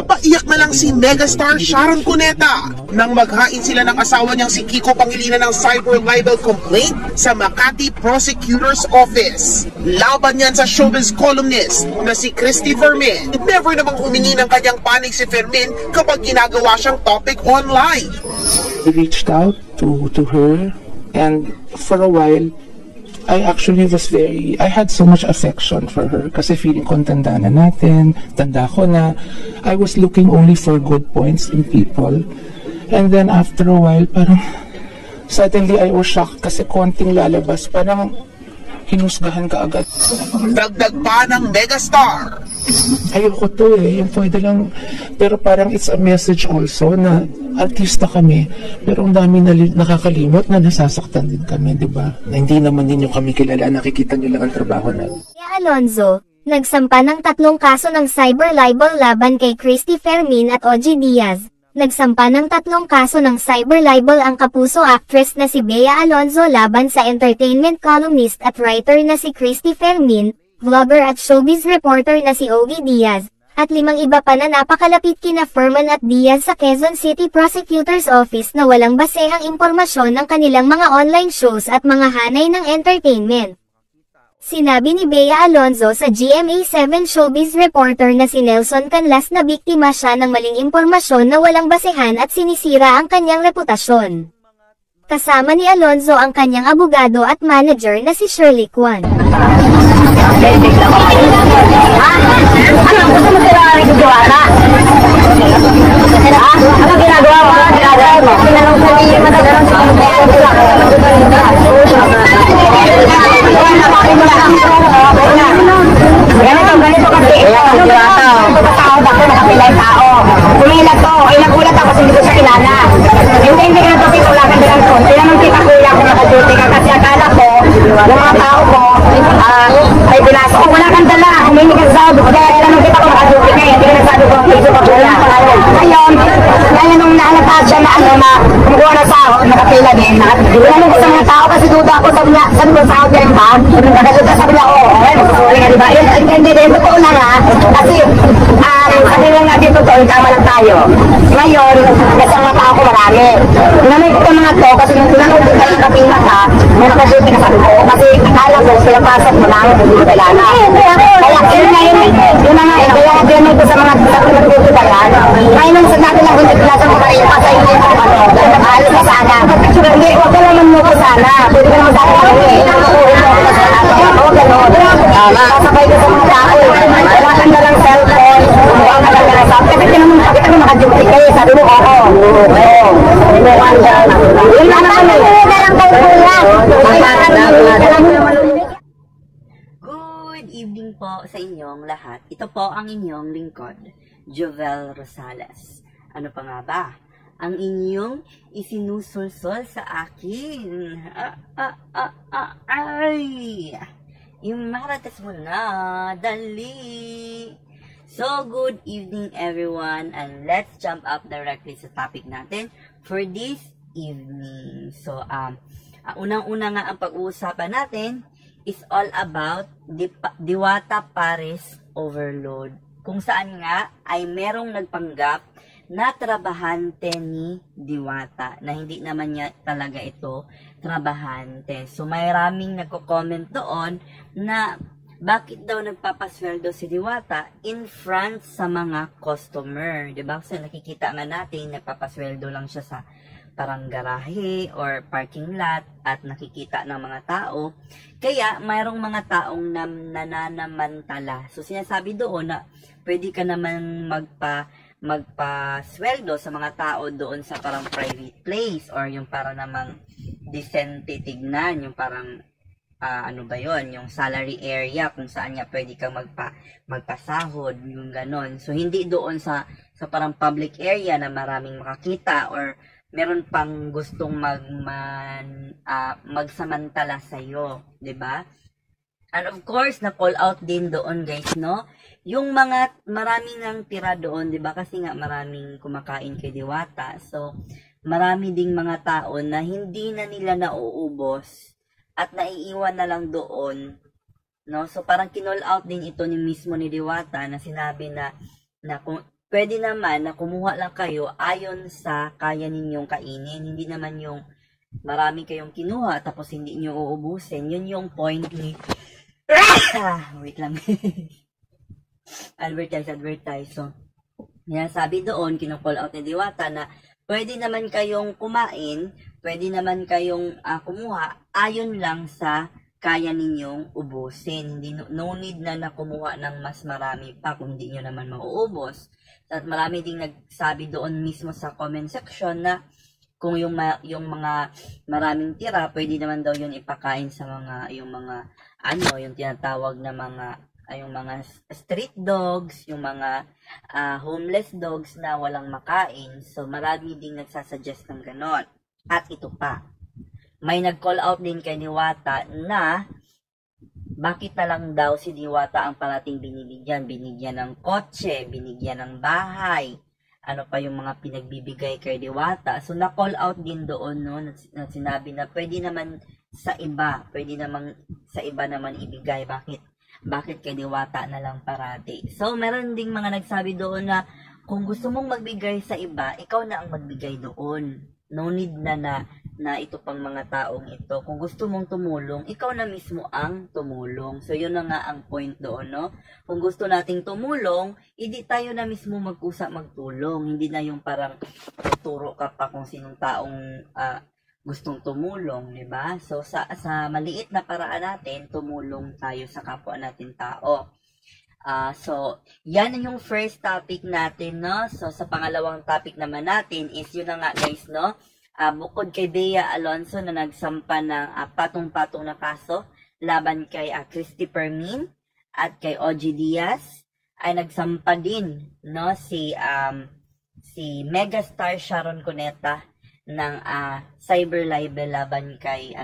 Napaiyak na lang si megastar Sharon Cuneta nang maghain sila ng asawa niyang si Kiko Pangilinan ng cyber libel complaint sa Makati Prosecutor's Office. Laban niyan sa showbiz columnist na si Christy Fermin. Never namang humingi ng kanyang panig si Fermin kapag ginagawa siyang topic online. We reached out to her, and for a while I had so much affection for her kasi feeling ko tanda na natin, tanda ko na. I was looking only for good points in people, and then after a while parang suddenly I was shocked kasi konting lalabas parang hinusgahan ka agad. Dagdag pa ng megastar. Ayoko to yung pwede lang, pero parang it's a message also na artista kami, pero ang dami na nakakalimot na nasasaktan din kami, di ba? Na hindi naman din yung kami kilala, nakikita nyo lang ang trabaho na. Alonzo, nagsampa ng 3 kaso ng cyber libel laban kay Christy Fermin at OG Diaz. Nagsampa ng 3 kaso ng cyber libel ang kapuso actress na si Bea Alonzo laban sa entertainment columnist at writer na si Christy Fermin, vlogger at showbiz reporter na si Ogie Diaz, at 5 iba pa na napakalapit kina Fermin at Diaz sa Quezon City Prosecutor's Office na walang basehang impormasyon ng kanilang mga online shows at mga hanay ng entertainment. Sinabi ni Bea Alonzo sa GMA7 showbiz reporter na si Nelson Canlas na biktima siya ng maling impormasyon na walang basehan at sinisira ang kanyang reputasyon. Kasama ni Alonzo ang kanyang abogado at manager na si Shirley Kwan. Ano gusto mo sila rin Diwata? Ano ginagawa mo? Tinanong sa niyo madalang sa ganito kasi Diwata. Pagkatawad ako, nakapilang tao. Kumilat to, nagulat ako kasi hindi ko siya kilala. Hindi ka na to pitulakan din ang ton. Tinanong kita kuya kung nakaduty ka kasi akala ko, yung mga tao ko, ay binasa ko, wala kang dala, humingi ka sa sabi, kaya tinanong kita kung nakaduty ka, hindi ka nagsabi ko ang piso ka kuya. Ngayon nung naalataan siya na kumukuha na sahod, nakapila din, tinanong ko sa mga tao kasi duda ako, sabi niya, sabi ko sahod niya rin ba? Nakaduta sabi niya, oo, magsusuli ka diba? Hindi din, totoo lang kasi sabi lang natin totoo, tama lang tayo. Ngayon, kasi ang mga tao ko marami. Tinanong ko ito mga to, kasi nung tinanong ko kayo kapila ka, may nakaduty ka sabi ko, kasi akala ko, pinapasok mo lang, hindi ko kailangan. Kaya yun na yun, yun na nga, kaya tinanong ko sa mga nagduty ka yan. Ngayon nung sa natin lang, hindi pinasa mo kayo, kasi hindi ko alas na sana. Hindi, huwag ka naman mo ko sana. Pwede ka naman sa akin, kasabay ko sa mga tao, wala kang dalang cellphone, wala kang dalang sabi, kasi tinanong mo, bakit ako nakaduty kayo? Sabi mo, oo. Yun na naman Good evening po sa inyong lahat. Ito po ang inyong lingkod, Jovel Rosales. Ano pa nga ba? Ang inyong isinusulsol sa akin. Ay! Imarates mo na, dali! So, good evening everyone, and let's jump up directly sa topic natin for this evening. So, unang-una nga ang pag-uusapan natin is all about Diwata Paris overload. Kung saan nga ay merong nagpanggap na trabahante ni Diwata na hindi naman niya talaga ito trabahante. So, maraming nagko-comment doon na bakit daw nagpapasweldo si Diwata in front sa mga customer. Diba? Kasi nakikita nga natin, nagpapasweldo lang siya sa parang garahe or parking lot at nakikita ng mga tao. Kaya, mayroong mga taong nananamantala. So, sinasabi doon na pwede ka naman magpasweldo sa mga tao doon sa parang private place or yung para namang decente tignan, yung parang ano ba yon, yung salary area kung saan niya pwede kang magpasahod, yung ganon. So, hindi doon sa parang public area na maraming makakita or meron pang gustong magsamantala sa'yo, 'di ba? And of course, na-call out din doon, guys, no? Yung marami nang tira doon, 'di ba? Kasi nga maraming kumakain kay Diwata. So, marami ding mga tao na hindi na nila nauubos at naiiwan na lang doon, no? So, parang kinall out din ito ni mismo ni Diwata na sinabi na kung pwede naman na kumuha lang kayo ayon sa kaya ninyong kainin. Hindi naman yung marami kayong kinuha tapos hindi nyo uubusin. Yun yung point ni... wait lang. advertise. So, yan, sabi doon, kinukall out ni Diwata na pwede naman kayong kumain, pwede naman kayong kumuha ayon lang sa kaya ninyong ubusin. Hindi, no need na kumuha ng mas marami pa kung hindi nyo naman mauubos. At marami ding nagsabi doon mismo sa comment section na kung yung mga maraming tira, pwede naman daw yun ipakain sa yung tinatawag na yung mga street dogs, yung mga homeless dogs na walang makain. So, marami ding nagsasuggest ng ganon. At ito pa, may nag-call out din kay Diwata na bakit na lang daw si Diwata ang parating binibigyan. Binigyan ng kotse, binigyan ng bahay, ano pa yung mga pinagbibigay kay Diwata. So, na-call out din doon, no, na sinabi na pwede naman sa iba naman ibigay. Bakit kay Diwata na lang parati? So, meron ding mga nagsabi doon na kung gusto mong magbigay sa iba, ikaw na ang magbigay doon. No need na ito pang mga taong ito. Kung gusto mong tumulong, ikaw na mismo ang tumulong. So, yun na nga ang point doon, no? Kung gusto nating tumulong, hindi tayo na mismo magkusa magtulong. Hindi na yung parang tuturo ka pa kung sinong taong gustong tumulong, di ba? So, sa maliit na paraan natin, tumulong tayo sa kapwa natin tao. So, yan yung first topic natin, no? So, sa pangalawang topic naman natin is yun na nga, guys, no? Bukod kay Bea Alonzo na nagsampa ng patong-patong na kaso laban kay Christy Fermin at kay OG Diaz, ay nagsampa din, no? Si megastar Sharon Cuneta ng cyber libel laban kay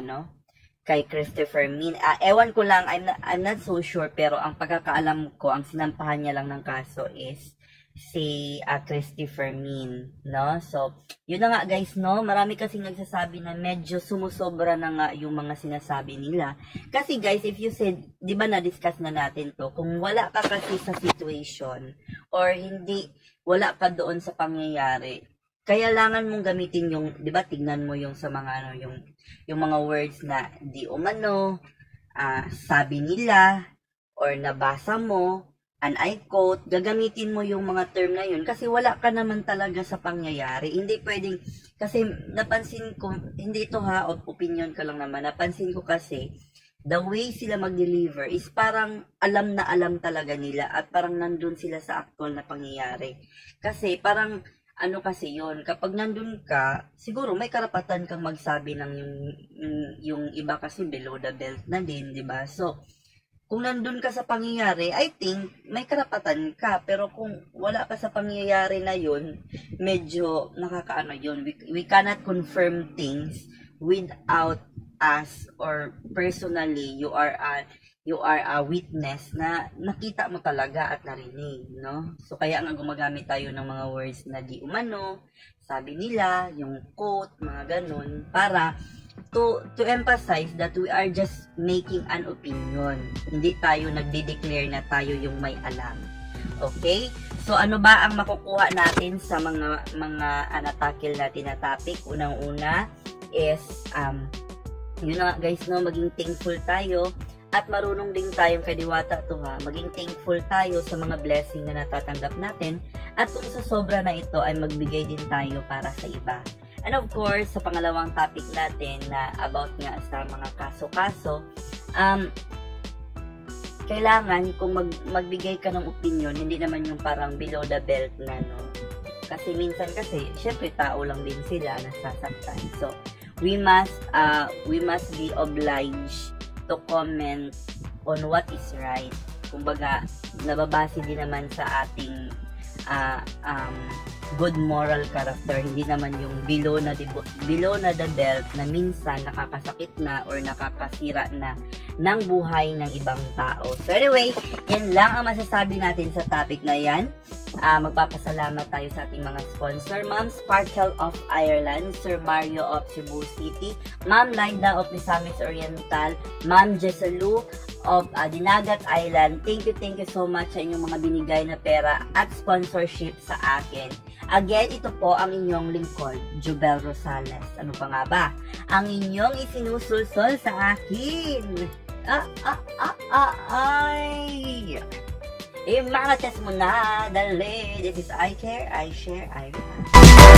Christy Fermin. Ewan ko lang, I'm not so sure, pero ang pagkakaalam ko, ang sinampahan niya lang ng kaso is si Christy Fermin, no? So, yun na nga, guys, no? Marami kasing nagsasabi na medyo sumusobra na nga yung mga sinasabi nila. Kasi, guys, if you said, di ba na-discuss na natin to, kung wala ka kasi sa situation or wala ka doon sa pangyayari, kailangan mong gamitin yung, di ba, tignan mo yung sa mga yung mga words na di umano, sabi nila, or nabasa mo, and I quote, gagamitin mo yung mga term na yun kasi wala ka naman talaga sa pangyayari. Hindi pwedeng, kasi napansin ko, hindi ito opinion ko lang naman, napansin ko kasi, the way sila mag-deliver is parang alam na alam talaga nila at parang nandun sila sa actual na pangyayari. Kasi parang, kasi yun, kapag nandun ka, siguro may karapatan kang magsabi ng yung iba kasi below the belt na din, di ba? So, kung nandun ka sa pangyayari, I think may karapatan ka. Pero kung wala ka sa pangyayari na yun, medyo nakakaano yun. We cannot confirm things without us or personally you are a witness na nakita mo talaga at narinig, no? So, kaya nga gumagamit tayo ng mga words na di umano, sabi nila, yung quote, mga ganun, para to emphasize that we are just making an opinion. Hindi tayo nagde-declare na tayo yung may alam. Okay? So, ano ba ang makukuha natin sa mga natakil natin na topic? Unang-una is, yun na guys, no, maging thankful tayo at marunong din tayong kadiwata to maging thankful tayo sa mga blessing na natatanggap natin at kung sa sobra na ito ay magbigay din tayo para sa iba. And of course, sa pangalawang topic natin na about nga sa mga kaso-kaso, kailangan kung magbigay ka ng opinion, hindi naman yung parang below the belt na, no? Kasi minsan kasi, syempre tao lang din sila nasasaktan. So, we must be obliged to comment on what is right. Kumbaga, nababase din naman sa ating good moral character, hindi naman yung below na the belt na minsan nakakasakit na or nakakasira na ng buhay ng ibang tao. So anyway, yan lang ang masasabi natin sa topic na yan. Magpapasalamat tayo sa ating mga sponsor, Ma'am Sparkle of Ireland, Sir Mario of Cebu City, Ma'am Laida of Misamis Oriental, Ma'am Jessalou of Dinagat Island. Thank you so much sa inyong mga binigay na pera at sponsorship sa akin. Again, ito po ang inyong lingkod, Jubel Rosales. Ano pa nga ba? Ang inyong isinusulsol sa akin. Ay! Imarates mo na, dali. This is I Care, I Share, I Care.